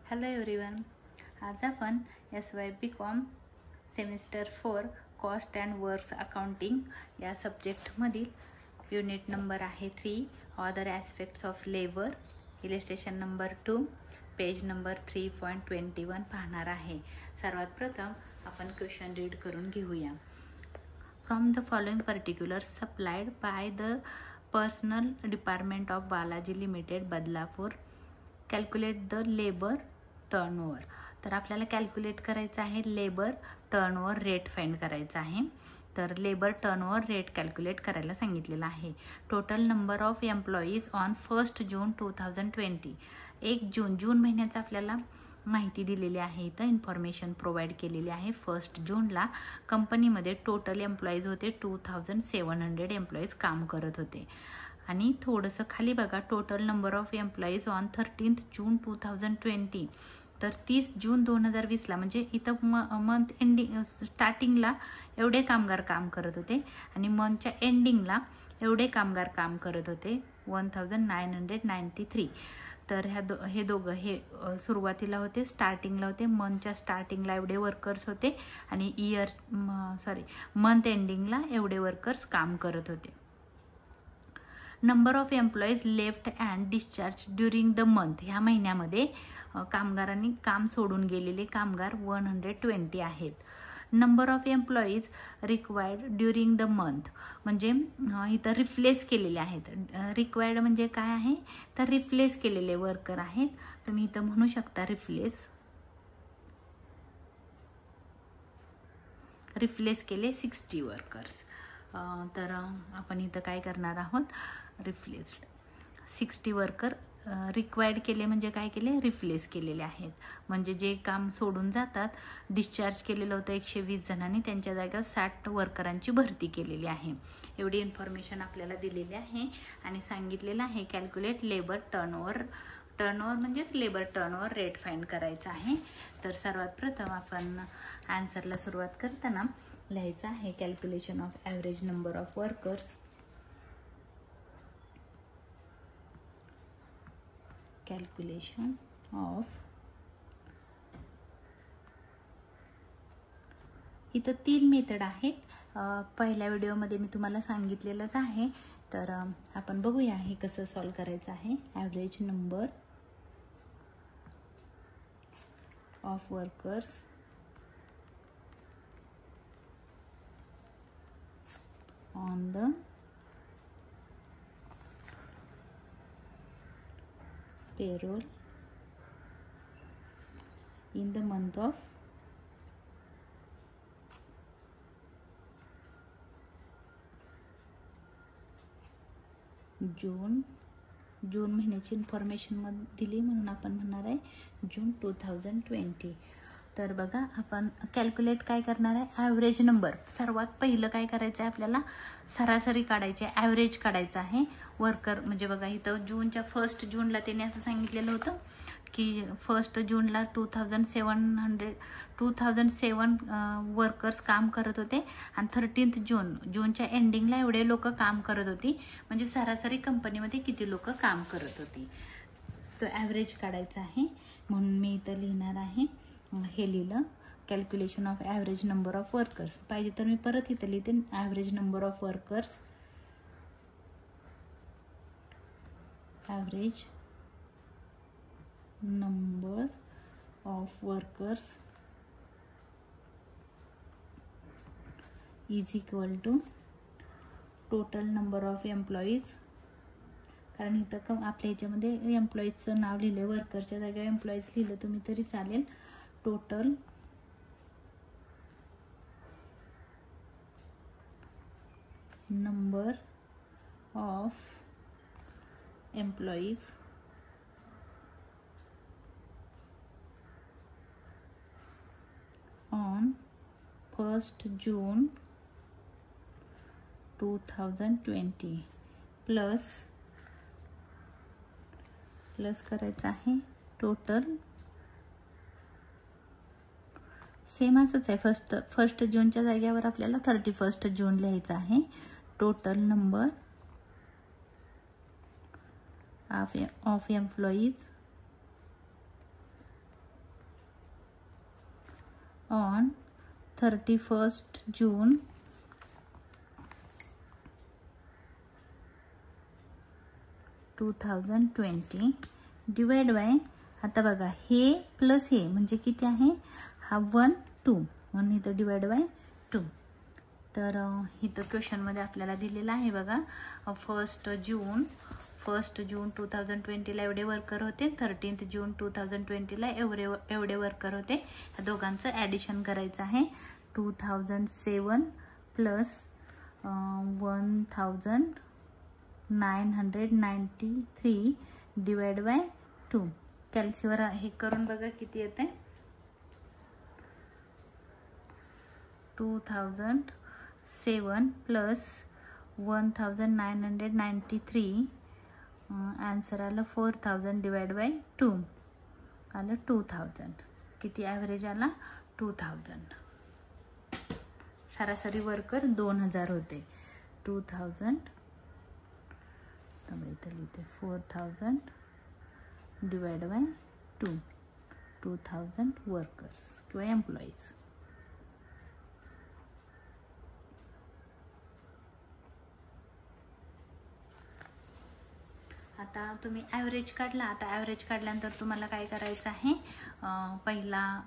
Hello everyone, आज आपण SYBCom semester 4 cost and works accounting या सब्जेक्टमधील युनिट नंबर आहे 3 other aspects of labour, illustration number 2, page number 3.21 पाहणार आहे. सर्वात प्रथम आपण क्वेश्चन रीड करून घेऊया. From the following particulars supplied by the personal department of Balaji limited Badlapur, calculate the labour turnover. तर आपल्याला कॅल्क्युलेट करायचं आहे लेबर टर्नओव्हर रेट फाइंड करायचा आहे. तर लेबर टर्नओव्हर रेट कॅल्क्युलेट करायला सांगितलेलं आहे. Total number of employees on 1 जून 2020. 1 जून महिन्याचा आपल्याला माहिती दिलेली आहे. इथं इन्फॉर्मेशन प्रोव्हाइड केलेली आहे. 1 जूनला कंपनीमध्ये टोटल एम्प्लॉईज होते 2700 एम्प्लॉईज काम करत होते. आणि थोडंसं खाली बघा, total number of employees on 13 जून 2020. तर 30 जून 2020ला म्हणजे इथं मंथ एंडिंग स्टार्टिंगला एवढे कामगार काम करत होते आणि मंथच्या एंडिंगला एवढे कामगार काम करत होते 1993. तर हे दोघं सुरुवातीला होते, स्टार्टिंगला होते, मंथच्या स्टार्टिंगला एवढे वर्कर्स होते आणि मंथ एंडिंगला एवढे वर्कर्स काम करत होते. Number of employees left and discharge during the month. ह्या महिन्यामध्ये कामगारांनी काम सोडून गेलेले कामगार 120 आहेत. Number of employees required during the month म्हणजे इथं रिप्लेस केलेले आहेत. रिक्वायर्ड म्हणजे काय आहे, तर रिप्लेस केलेले वर्कर आहेत. तुम्ही इथं म्हणू शकता रिप्लेस केले 60 वर्कर्स. तर आपण इथं काय करणार आहोत, रिप्लेस्ड 60 वर्कर रिक्वायर्ड केले म्हणजे काय केले, रिप्लेस केलेले आहेत. म्हणजे जे काम सोडून जातात, डिस्चार्ज केलेलं होतं 120 जणांनी, त्यांच्या जागेवर 60 वर्करांची भरती केलेली आहे. एवढी इन्फॉर्मेशन आपल्याला दिलेली आहे आणि सांगितलेलं आहे कॅल्क्युलेट लेबर टर्नओव्हर म्हणजेच लेबर टर्नओव्हर रेट फाइंड करायचा आहे. तर सर्वात प्रथम आपण आन्सरला सुरुवात करताना लिहायचं आहे calculation of average number of workers. Calculation of, इथं 3 मेथड आहेत. पहिल्या व्हिडिओमध्ये मी तुम्हाला सांगितलेलंच आहे. तर आपण बघूया हे कसं सॉल्व करायचं आहे. Average number of workers on the payroll in the month of जून महिन्याची इन्फॉर्मेशन दिली म्हणून आपण म्हणणार आहे जून 2020. तर बघा, आपण कॅल्क्युलेट काय करणार आहे, ॲव्हरेज नंबर. सर्वात पहिलं काय करायचं आहे, आपल्याला सरासरी काढायची आहे, ॲव्हरेज काढायचं आहे वर्कर. म्हणजे बघा इथं जूनच्या 1 जूनला त्यांनी असं सांगितलेलं होतं की 1 जूनला 2007 वर्कर्स काम करत होते आणि 13 जूनच्या एंडिंगला एवढे लोक काम करत होती. म्हणजे सरासरी कंपनीमध्ये किती लोक काम करत होती, तो ॲव्हरेज काढायचा आहे. म्हणून मी इथं लिहिणार आहे, हे लिहिलं calculation of average number of workers. पाहिजे तर मी परत इथं लिहिते average number of workers, average number of workers is equal to total number of employees. कारण इथं आपल्या ह्याच्यामध्ये एम्प्लॉईजचं नाव लिहिलं, वर्करच्या जागेवर एम्प्लॉईज लिहिलं तुम्ही तरी चालेल. Total number of employees on 1 June 2020 plus करायचं आहे टोटल. सेम असंच आहे, फर्स्ट जूनच्या जागेवर आपल्याला 31 जून लिहायचं आहे. Total number of employees on 31st June 2020 divide by, आता बघा हे प्लस हे म्हणजे किती आहे, हा 1 2 म्हणून इथं डिवाइड बाय 2. तर इथं क्वेश्चनमध्ये आपल्याला दिलेलं आहे बघा, 1 जून 2020ला एवढे वर्कर होते, 13 जून 2020ला एवढे वर्कर होते. ह्या दोघांचं ॲडिशन करायचं आहे. 2007 प्लस 1993 डिवाइड बाय 2. कॅल्सीवर हे करून बघा किती येते. 2007 प्लस 1993 आन्सर आलं 4000 डिवाइड बाय 2 आलं 2000. किती ॲव्हरेज आला, 2000. सरासरी वर्कर 2000 होते. 2000 इथं लिहिते 4000 डिवाइड बाय 2, 2000 वर्कर्स किंवा एम्प्लॉईज. आता तुम्ही ॲव्हरेज काढला. आता ॲव्हरेज काढल्यानंतर तुम्हाला काय करायचं आहे, पहिला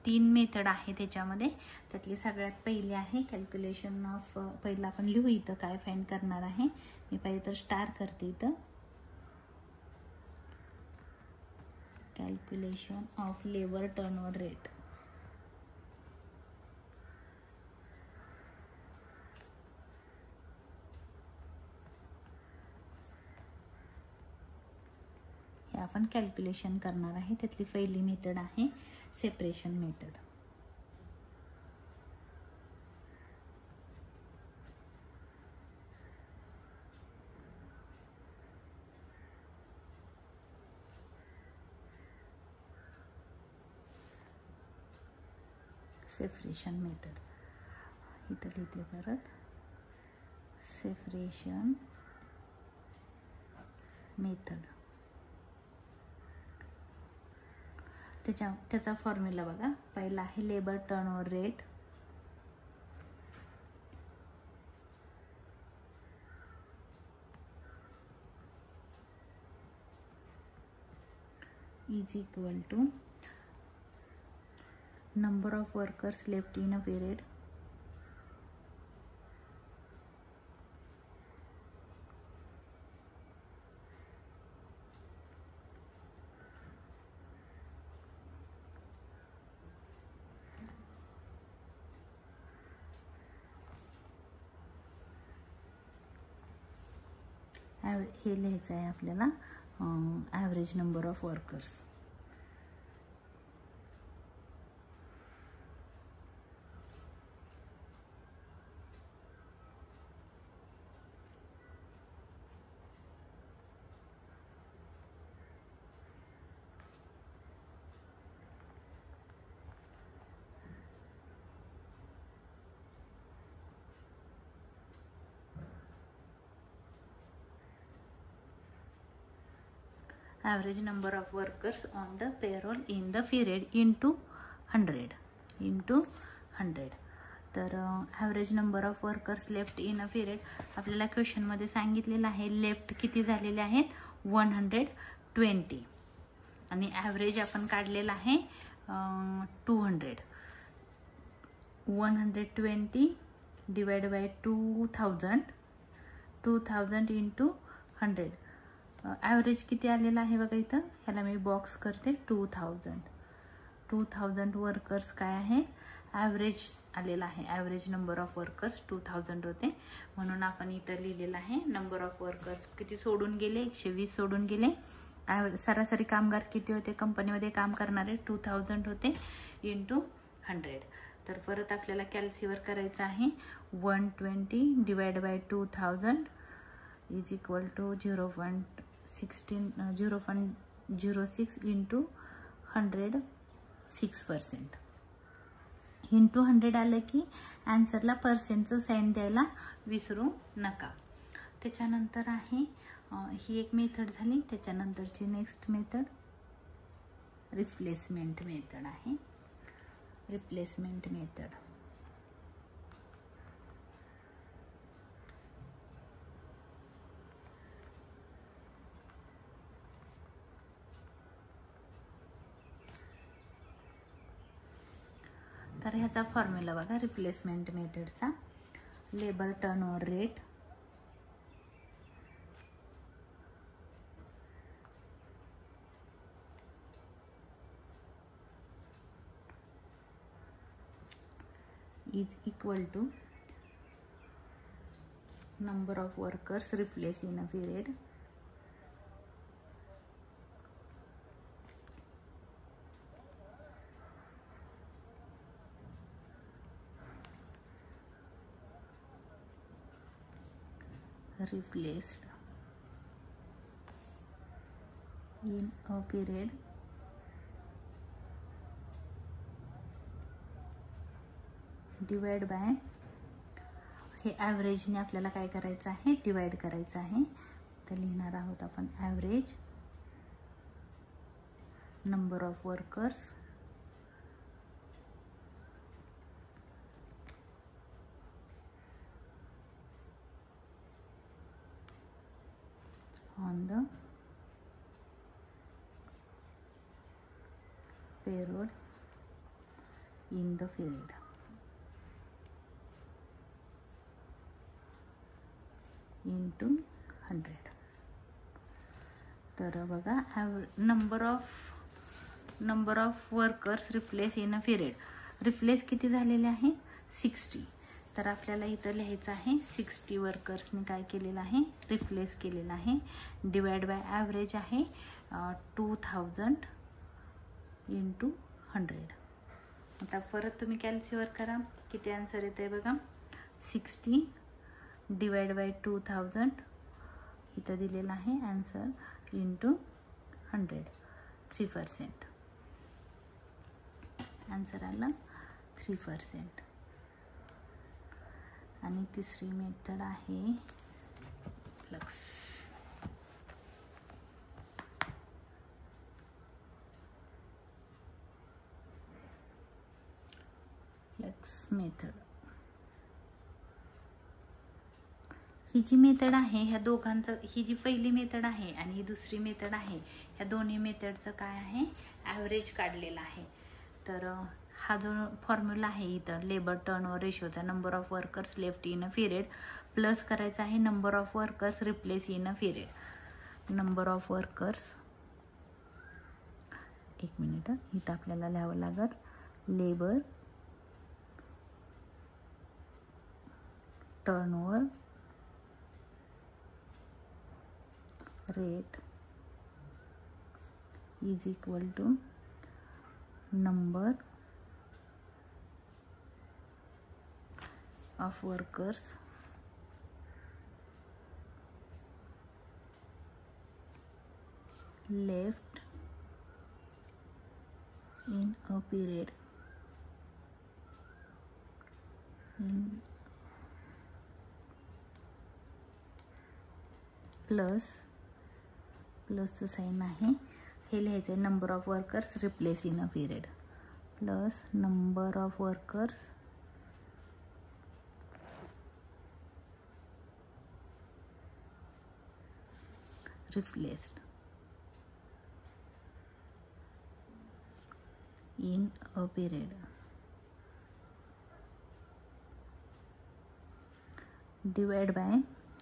3 मेथड आहे त्याच्यामध्ये. त्यातली सगळ्यात पहिली आहे कॅल्क्युलेशन ऑफ, पहिला आपण लिहू इथं काय फाइंड करणार आहे. मी पहिले तर स्टार करते इथं, calculation of labour turnover rate. हे आपण कॅल्क्युलेशन करणार आहे. त्यातली पहिली मेथड आहे सेपरेशन मेथड. सेपरेशन मेथड इथं लिहिते परत, सेपरेशन मेथड. त्याचा फॉर्म्युला बघा. पहिला आहे labour turnover rate is equal to number of workers left in a period हे लिहायचं आहे आपल्याला average number of workers. Average number of workers on the payroll in the period into 100. तर average number of workers left in a period आपल्याला क्वेश्चनमध्ये सांगितलेलं आहे. Left किती झालेले आहेत, 120 आणि ॲव्हरेज आपण काढलेला आहे 200. 120 डिवाइड बाय 2000 इंटू 100. ॲव्हरेज किती आलेला आहे बघा इथं, ह्याला मी बॉक्स करते. 2000 वर्कर्स काय आहे, ॲव्हरेज आलेला आहे. ॲव्हरेज नंबर ऑफ वर्कर्स 2000 होते, म्हणून आपण इथं लिहिलेलं आहे. नंबर ऑफ वर्कर्स किती सोडून गेले, 120 सोडून गेले. सरासरी कामगार किती होते कंपनीमध्ये काम करणारे, 2000 होते इंटू 100. तर परत आपल्याला कॅल्सीवर करायचं आहे. 120 divide by 2000 is equal to 0.06 into 100 6%. Into 100 आलं की आन्सरला पर्सेंटचं साईन द्यायला विसरू नका. त्याच्यानंतर आहे ही एक मेथड झाली. त्याच्यानंतरची नेक्स्ट मेथड रिप्लेसमेंट मेथड आहे. Replacement method. तर ह्याचा फॉर्म्युला बघा रिप्लेसमेंट मेथडचा. Labour turnover rate is equal to number of workers replaced in a period replaced in a period divide by, हे ॲव्हरेजने आपल्याला काय करायचं आहे, डिवाइड करायचं आहे. तर लिहिणार आहोत आपण average number of workers on the payroll in the field. Into 100. तर बघा number of workers replace in a period. Replace किती झालेले आहे 60. तर आपल्याला इथं लिहायचं आहे 60 वर्कर्सने काय केलेलं आहे, रिप्लेस केलेलं आहे. डिवाइड बाय ॲव्हरेज आहे 2000 इंटू 100. आता परत तुम्ही कॅल्क्युलेट करा किती आन्सर येते बघा. 60 डिवाइड बाय 2000 इथं दिलेला आहे आन्सर इंटू 100. 3%. आन्सर आला 3%. आणि तिसरी मेथड आहे फ्लक्स. फ्लक्स मेथड ही जी मेथड आहे ह्या दोघांचं, ही जी पहिली मेथड आहे आणि ही दुसरी मेथड आहे, ह्या दोन्ही मेथडचं काय आहे, ॲव्हरेज काढलेला आहे. तर हा जो फॉर्म्युला आहे इथं लेबर टर्नओव्हर रेशोचा number of workers left in a period plus करायचा आहे number of workers replace in a period. Number of workers, एक मिनिट इथं आपल्याला लिहावं लागेल labour turnover rate is equal to number of workers left in a period प्लसचं sign आहे. हे लिहायचं आहे number of workers replace in a period plus number of workers replaced in a period divide by,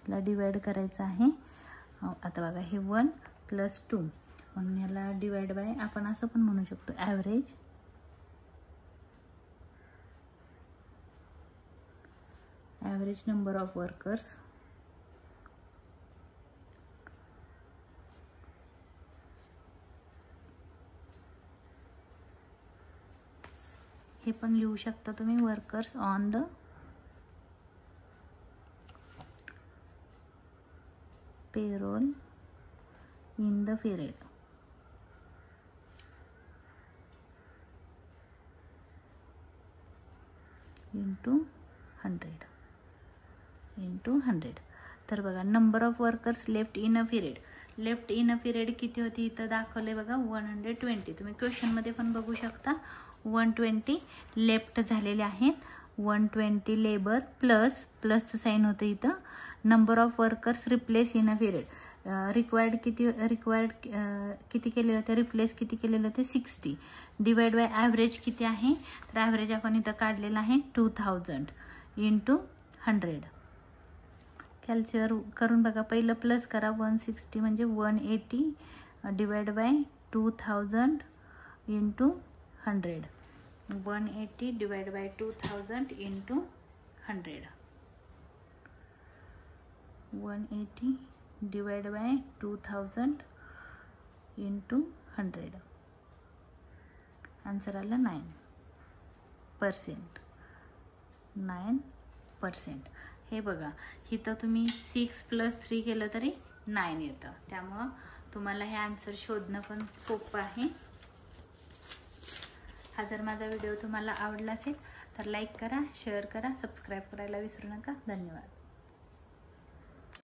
ला divide करायचं आहे. आता बघा हे 1 + 2 म्हणून याला डिवाइड बाय आपण असं पण म्हणू शकतो ॲव्हरेज नंबर ऑफ वर्कर्स हे पण लिहू शकता तुम्ही workers on the payroll in the period into 100. तर बघा number of workers left in a period किती होती इथं दाखवले बघा 120. तुम्ही क्वेश्चनमध्ये पण बघू शकता 120 लेफ्ट झालेले आहेत. 120 लेबर प्लसचं साईन होतं इथं. Number of workers replace in a period. Required किती केलेलं होतं, रिप्लेस किती केलेलं होतं 60. डिवाइड बाय ॲव्हरेज किती आहे, तर ॲव्हरेज आपण इथं काढलेलं आहे 2000 इंटू 100. कॅल्क्युलेटर करून बघा. पहिलं प्लस करा. 160 म्हणजे 180 divide by 2000 into 100. 180 divide by 2000 into 100. 180 divide by 2000 into 100. Answer आलं 9%. 9%. हे बघा, इथं तुम्ही 6 + 3 केलं तरी 9 येतं. त्यामुळं तुम्हाला हे आन्सर शोधणं पण सोपं आहे. हा जर माझा व्हिडिओ तुम्हाला आवडला असेल तर लाईक करा, शेअर करा, सबस्क्राईब करायला विसरू नका. धन्यवाद.